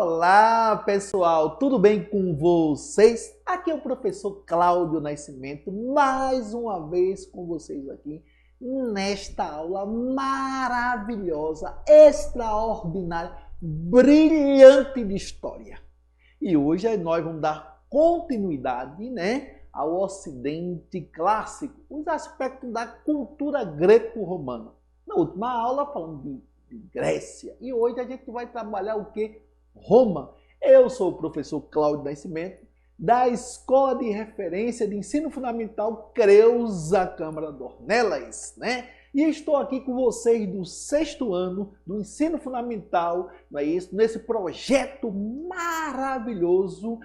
Olá, pessoal, tudo bem com vocês? Aqui é o professor Cláudio Nascimento, mais uma vez com vocês aqui nesta aula maravilhosa, extraordinária, brilhante de história. E hoje nós vamos dar continuidade, ao Ocidente clássico, os aspectos da cultura greco-romana. Na última aula falamos de Grécia e hoje a gente vai trabalhar o que? Roma. Eu sou o professor Cláudio Nascimento, da Escola de Referência de Ensino Fundamental Creuza Câmara Dornelas, E estou aqui com vocês do 6º ano do Ensino Fundamental, nesse projeto maravilhoso,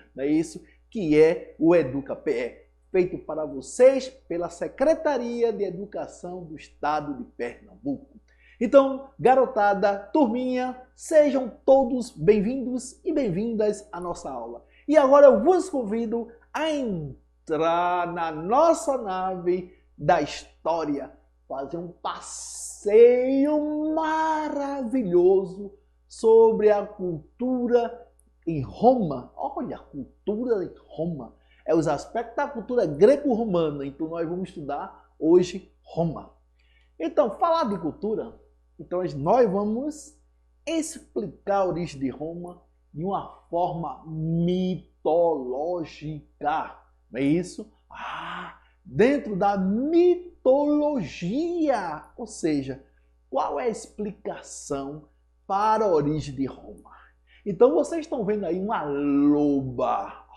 que é o EducaPE, feito para vocês pela Secretaria de Educação do Estado de Pernambuco. Então, garotada, turminha, sejam todos bem-vindos e bem-vindas à nossa aula. E agora eu vos convido a entrar na nossa nave da história, fazer um passeio maravilhoso sobre a cultura em Roma. Olha, a cultura em Roma. É os aspectos da cultura greco-romana. Então, nós vamos estudar hoje Roma. Então, falar de cultura... Então, nós vamos explicar a origem de Roma de uma forma mitológica. Não é isso? Dentro da mitologia. Ou seja, qual é a explicação para a origem de Roma? Então, vocês estão vendo aí uma loba.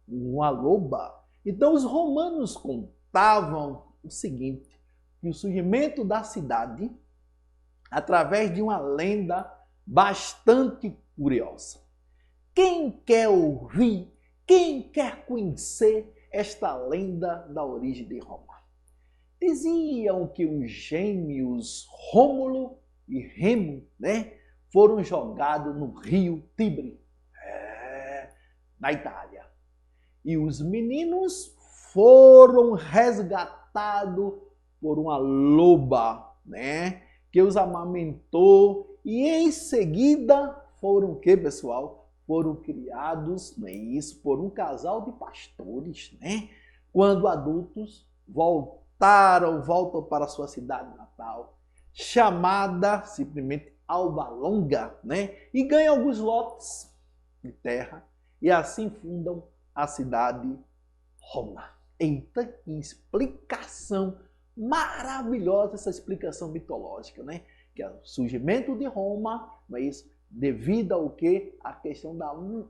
Uma loba. Então, os romanos contavam o seguinte, que o surgimento da cidade através de uma lenda bastante curiosa. Quem quer ouvir, quem quer conhecer esta lenda da origem de Roma? Diziam que os gêmeos Rômulo e Remo, foram jogados no rio Tibre, na Itália. E os meninos foram resgatados por uma loba, que os amamentou e em seguida foram o que, pessoal? Foram criados, por um casal de pastores, Quando adultos voltam para a sua cidade natal, chamada simplesmente Alba Longa, E ganham alguns lotes de terra e assim fundam a cidade Roma. Eita, que explicação maravilhosa, essa explicação mitológica, Que é o surgimento de Roma, devido ao que? A questão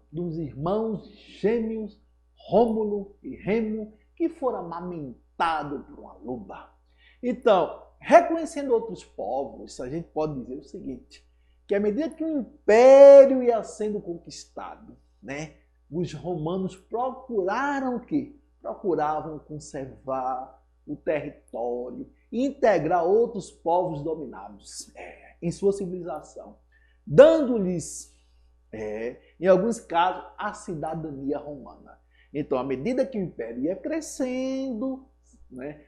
dos irmãos gêmeos Rômulo e Remo, que foram amamentados por uma loba. Então, reconhecendo outros povos, a gente pode dizer o seguinte, que à medida que o império ia sendo conquistado, os romanos procuraram o quê? Procuravam conservar o território e integrar outros povos dominados em sua civilização, dando-lhes, em alguns casos, a cidadania romana. Então, à medida que o império ia crescendo,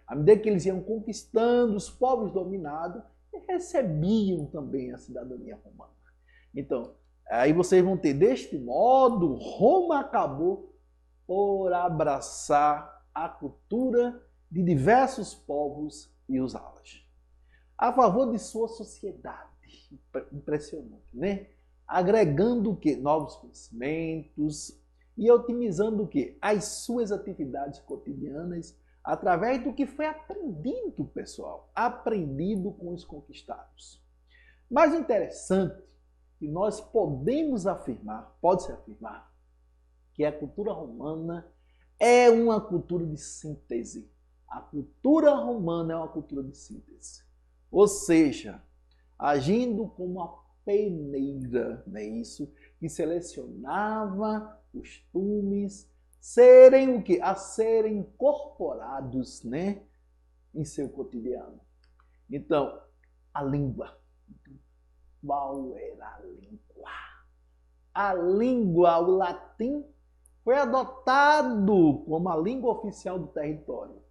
à medida que eles iam conquistando os povos dominados, recebiam também a cidadania romana. Então, aí vocês vão ter, deste modo, Roma acabou por abraçar a cultura de diversos povos e usá-las a favor de sua sociedade. Impressionante, Agregando o quê? Novos conhecimentos e otimizando o quê? As suas atividades cotidianas através do que foi aprendido, pessoal. Aprendido com os conquistados. Mas o interessante que nós podemos afirmar, pode-se afirmar, que a cultura romana é uma cultura de síntese. A cultura romana é uma cultura de síntese. Ou seja, agindo como uma peneira, que selecionava costumes serem o quê? A serem incorporados, em seu cotidiano. Então, a língua. Qual era a língua? A língua, o latim, foi adotado como a língua oficial do território,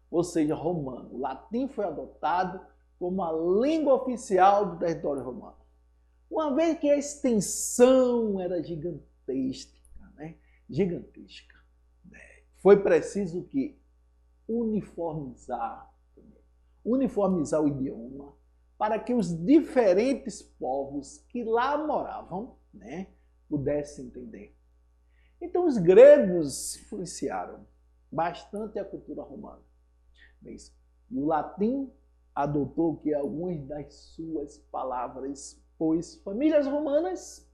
ou seja, romano. O latim foi adotado como a língua oficial do território romano. Uma vez que a extensão era gigantesca, né? Gigantesca. Foi preciso que uniformizar o idioma para que os diferentes povos que lá moravam, né, pudessem entender. Então os gregos influenciaram bastante a cultura romana. E o latim adotou que algumas das suas palavras, pois famílias romanas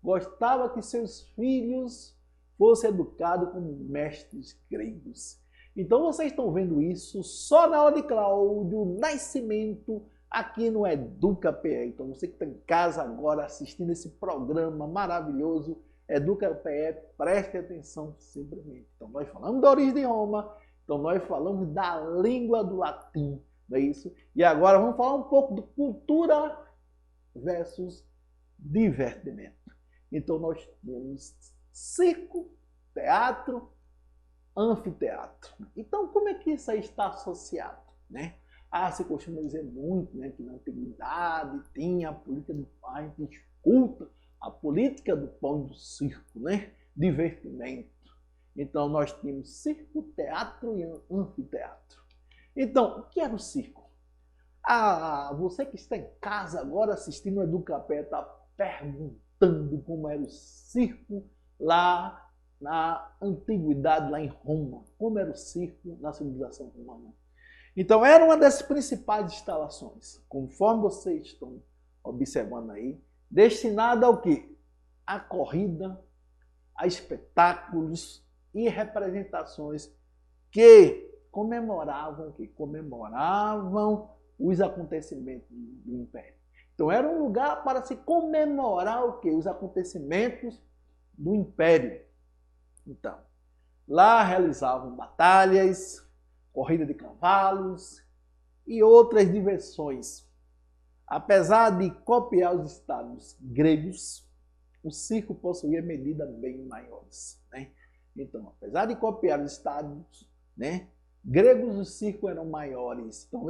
gostavam que seus filhos fossem educados como mestres gregos. Então vocês estão vendo isso só na aula de Cláudio Nascimento, aqui no EducaPE. Então você que está em casa agora assistindo esse programa maravilhoso, EducaPE, preste atenção simplesmente. Então nós falamos da origem de Roma, então nós falamos da língua do latim, não é isso? E agora vamos falar um pouco de cultura versus divertimento. Então nós temos circo, teatro, anfiteatro. Então como é que isso aí está associado, né? Se costuma dizer muito, né, que na antiguidade tinha a política do pão, a gente escuta a política do pão e do circo, né? Divertimento. Então nós tínhamos circo, teatro e anfiteatro. Então, o que era o circo? Você que está em casa agora assistindo o EducaPE está perguntando como era o circo lá na antiguidade, lá em Roma. Como era o circo na civilização romana? Então, era uma das principais instalações, conforme vocês estão observando aí, destinada ao quê? A corrida, a espetáculos e representações que comemoravam os acontecimentos do Império. Então, era um lugar para se comemorar o quê? Os acontecimentos do Império. Então, lá realizavam batalhas, corrida de cavalos e outras diversões. Apesar de copiar os estados gregos, o circo possuía medidas bem maiores, né? Então, apesar de copiar os estados, né, gregos, os circos eram maiores. Então,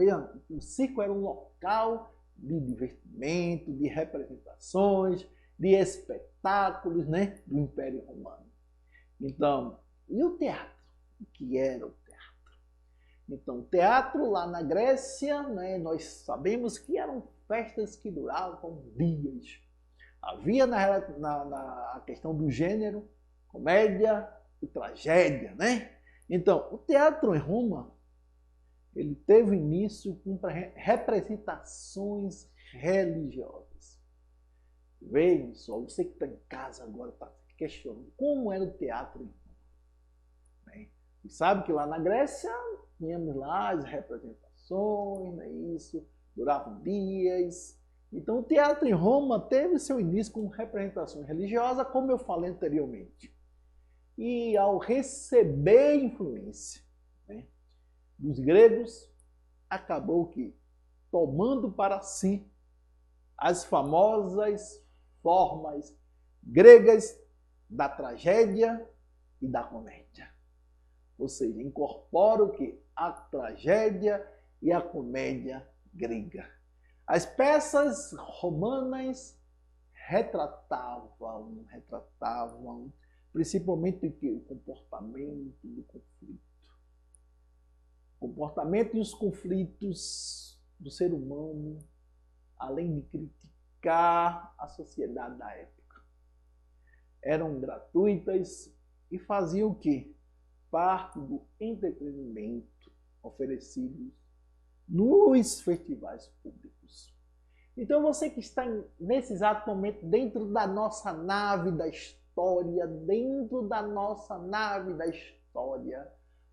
o circo era um local de divertimento, de representações, de espetáculos, né, do Império Romano. Então, e o teatro? O que era o teatro? Então, o teatro lá na Grécia, né, nós sabemos que eram festas que duravam dias. Havia a questão do gênero, comédia e tragédia, né? Então, o teatro em Roma, ele teve início com representações religiosas. Vejam só, você que está em casa agora está se questionando como era o teatro em Roma. E sabe que lá na Grécia tínhamos lá as representações, não é isso? Duravam dias. Então o teatro em Roma teve seu início com representações religiosas, como eu falei anteriormente. E ao receber influência, né, dos gregos, acabou que tomando para si as famosas formas gregas da tragédia e da comédia. Ou seja, incorpora o que? A tragédia e a comédia grega. As peças romanas retratavam principalmente o comportamento do conflito. O comportamento e os conflitos do ser humano, além de criticar a sociedade da época. Eram gratuitas e faziam o quê? Parte do entretenimento oferecido nos festivais públicos. Então você que está nesse exato momento dentro da nossa nave da história,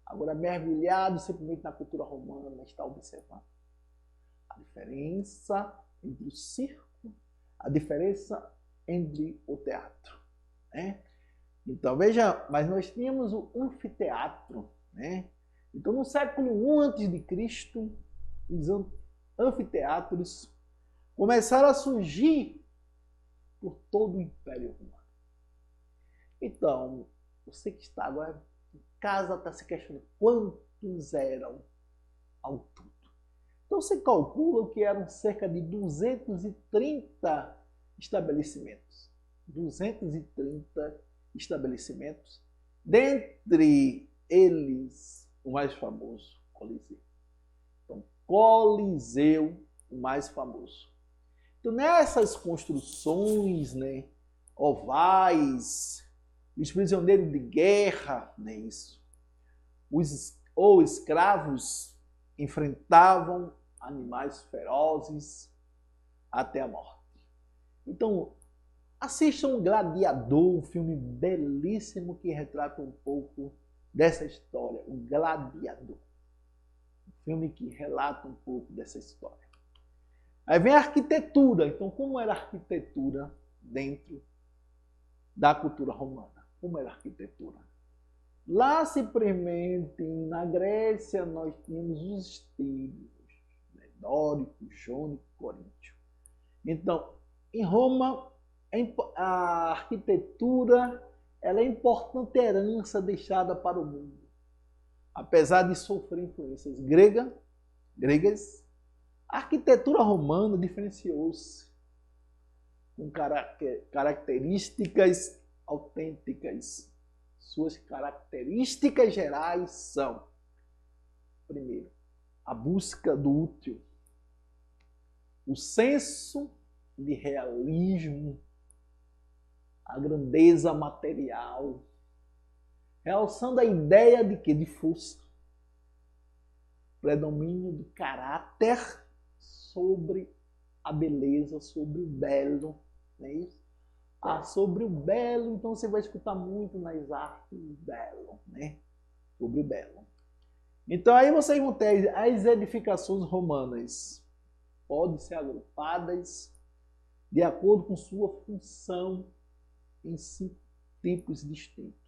agora mergulhado simplesmente na cultura romana, está observando a diferença entre o circo, a diferença entre o teatro, né? Então veja, mas nós tínhamos o anfiteatro, né? Então no século I a.C., os anfiteatros começaram a surgir por todo o Império Romano. Então, você que está agora em casa está se questionando quantos eram ao todo. Então você calcula que eram cerca de 230 estabelecimentos. 230 estabelecimentos. Dentre eles, o mais famoso, Coliseu. Então, Coliseu, o mais famoso. Então, nessas construções, né, ovais, os prisioneiros de guerra, né, isso, os escravos enfrentavam animais ferozes até a morte. Então, assistam Gladiador, um filme belíssimo que retrata um pouco dessa história, o Gladiador. Um filme que relata um pouco dessa história. Aí vem a arquitetura. Então, como era a arquitetura dentro da cultura romana? Como era a arquitetura? Lá, simplesmente, na Grécia, nós tínhamos os estilos, né? Dórico, jônico, coríntio. Então, em Roma, a arquitetura ela é importante herança deixada para o mundo. Apesar de sofrer influências gregas, a arquitetura romana diferenciou-se com características autênticas. Suas características gerais são, primeiro, a busca do útil, o senso de realismo, a grandeza material, realçando a ideia de que? De força, predomínio do caráter sobre a beleza, sobre o belo, não é isso? Sobre o belo, então você vai escutar muito nas artes belo, né? Sobre o belo. Então aí vocês vão ter as edificações romanas, podem ser agrupadas de acordo com sua função em 5 tipos distintos.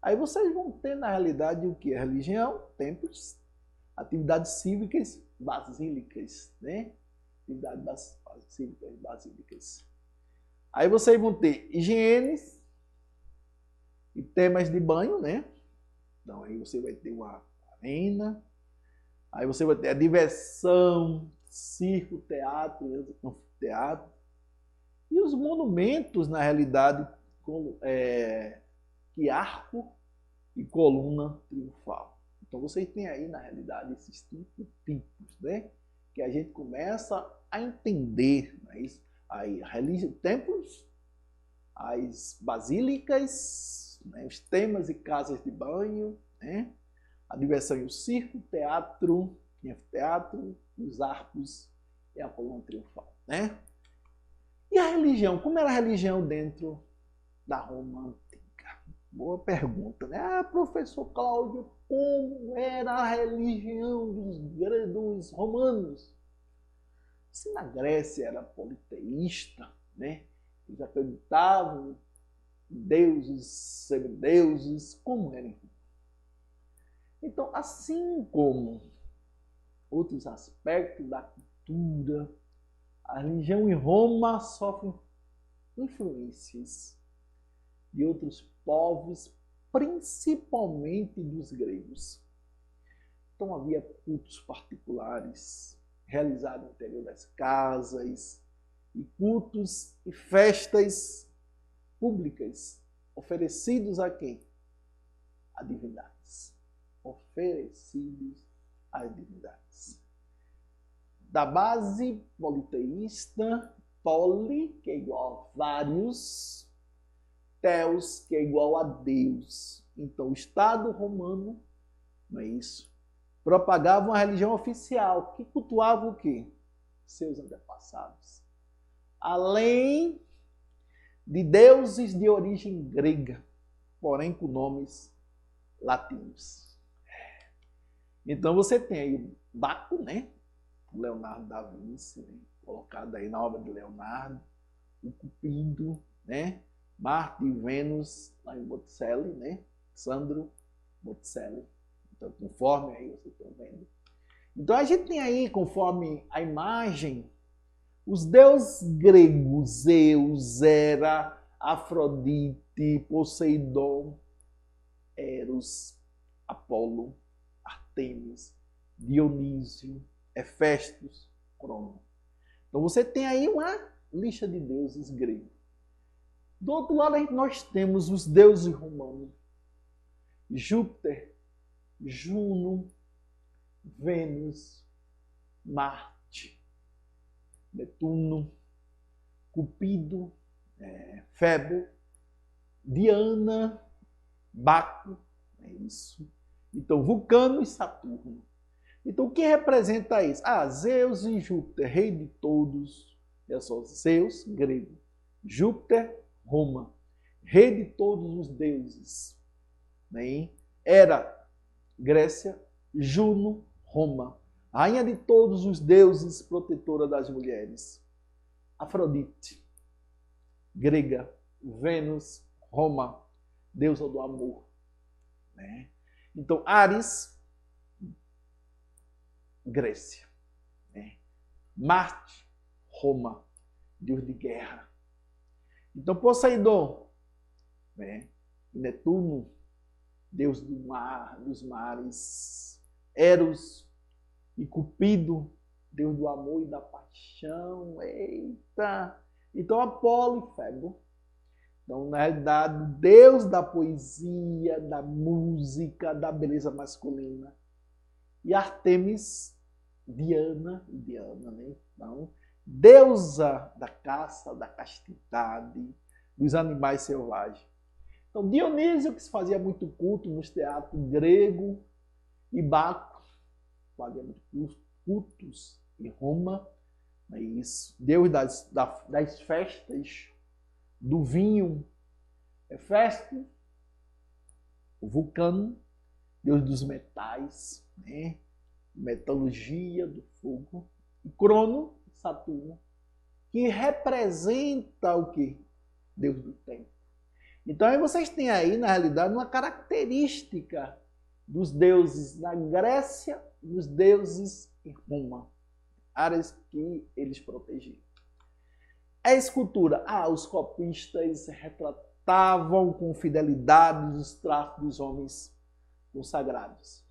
Aí vocês vão ter, na realidade, o que? A religião, templos, atividades cívicas, basílicas, né? Atividades cívicas, basílicas. Aí vocês vão ter higienes e temas de banho, né? Então aí você vai ter uma arena, aí você vai ter a diversão, circo, teatro, anfiteatro. E os monumentos, na realidade, que arco e coluna triunfal. Então vocês têm aí, na realidade, esses 5 tipos, né? Que a gente começa a entender, não é isso? Aí, templos, as basílicas, né? Os temas e casas de banho, né? A diversão e o circo, teatro, anfiteatro, os arcos e a coluna triunfal, né? E a religião? Como era a religião dentro da Roma antiga? Boa pergunta, né? Professor Cláudio, como era a religião dos romanos? Se na Grécia era politeísta, né? Eles acreditavam em deuses, semideuses, como era em Roma. Então, assim como outros aspectos da cultura, a religião em Roma sofre influências de outros povos, principalmente dos gregos. Então havia cultos particulares realizados no interior das casas, e cultos e festas públicas oferecidos a quem? A divindades. Oferecidos às divindades. Da base politeísta, poli, que é igual a vários, Theos, que é igual a Deus. Então, o Estado romano, não é isso? Propagava uma religião oficial, que cultuava o quê? Seus antepassados. Além de deuses de origem grega, porém com nomes latinos. Então, você tem aí o Baco, né? Leonardo da Vinci, né? Colocado aí na obra de Leonardo, o Cupido, né? Marte e Vênus, lá em Botticelli, né? Sandro Botticelli. Então, conforme aí vocês estão vendo. Então, a gente tem aí, conforme a imagem, os deuses gregos, Zeus, Hera, Afrodite, Poseidon, Eros, Apolo, Artemis, Dionísio, Hefestos, Crono. Então, você tem aí uma lista de deuses gregos. Do outro lado, nós temos os deuses romanos. Júpiter, Juno, Vênus, Marte, Netuno, Cupido, Febo, Diana, Baco, é isso. Então, Vulcano e Saturno. Então, o que representa isso? Zeus e Júpiter, rei de todos. É só Zeus, grego. Júpiter, Roma, rei de todos os deuses. Né? Hera, Grécia. Juno, Roma, rainha de todos os deuses, protetora das mulheres. Afrodite, grega. Vênus, Roma, deusa do amor. Né? Então, Ares, Grécia. Né? Marte, Roma, deus de guerra. Então, Poseidon, né? Netuno, deus do mar, dos mares. Eros e Cupido, deus do amor e da paixão. Eita! Então, Apolo e Febo. Então, na realidade, deus da poesia, da música, da beleza masculina. E Artemis, Diana, né? Então, deusa da caça, da castidade, dos animais selvagens. Então, Dionísio, que se fazia muito culto nos teatros grego, e Baco, fazia muitos cultos em Roma, é isso. Deus das festas, do vinho, Hefesto, o Vulcano, deus dos metais, né? Metalurgia, do fogo, e Crono, Saturno, que representa o quê? Deus do tempo. Então aí vocês têm aí, na realidade, uma característica dos deuses da Grécia e dos deuses em Roma, áreas que eles protegiam. A escultura. Os copistas retratavam com fidelidade os traços dos homens consagrados.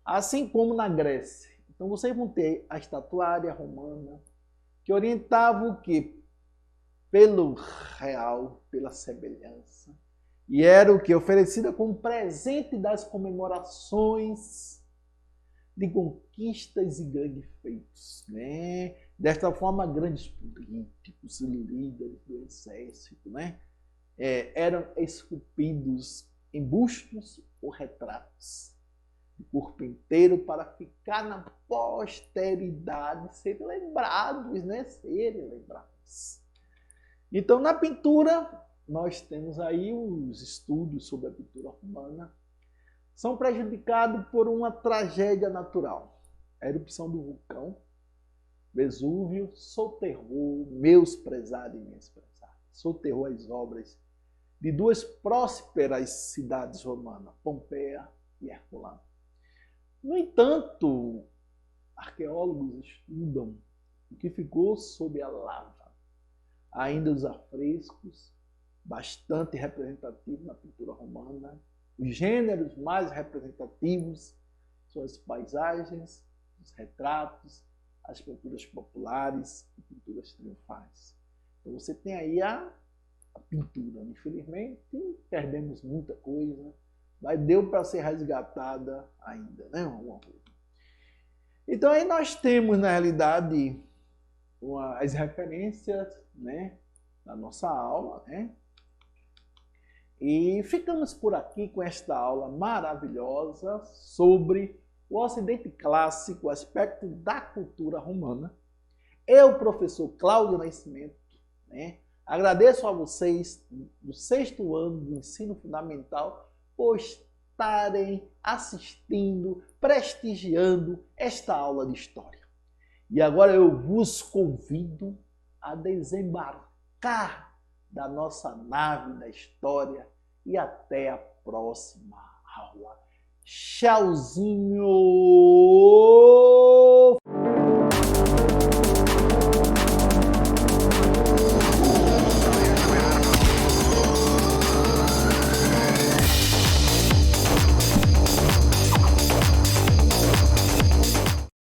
Assim como na Grécia. Então vocês vão ter a estatuária romana, que orientava o quê? Pelo real, pela semelhança. E era o que? Oferecida como presente das comemorações de conquistas e grandes feitos. Né? Desta forma, grandes políticos, líderes do exército, né? Eram esculpidos em bustos ou retratos do corpo inteiro para ficar na posteridade, serem lembrados, né? Serem lembrados. Então, na pintura, nós temos aí os estudos sobre a pintura romana. São prejudicados por uma tragédia natural. A erupção do vulcão Vesúvio soterrou, meus prezados e minhas prezadas, soterrou as obras de duas prósperas cidades romanas, Pompeia e Herculano. No entanto, arqueólogos estudam o que ficou sob a lava. Ainda os afrescos, bastante representativos na pintura romana. Os gêneros mais representativos são as paisagens, os retratos, as pinturas populares e pinturas triunfais. Então você tem aí a pintura. Infelizmente, perdemos muita coisa, mas deu para ser resgatada ainda, né? Então aí nós temos, na realidade, as referências, né, da nossa aula, né? E ficamos por aqui com esta aula maravilhosa sobre o Ocidente Clássico, o aspecto da cultura romana. Eu, professor Cláudio Nascimento, né, agradeço a vocês do 6º ano do ensino fundamental por estarem assistindo, prestigiando esta aula de história. E agora eu vos convido a desembarcar da nossa nave da história e até a próxima aula. Tchauzinho!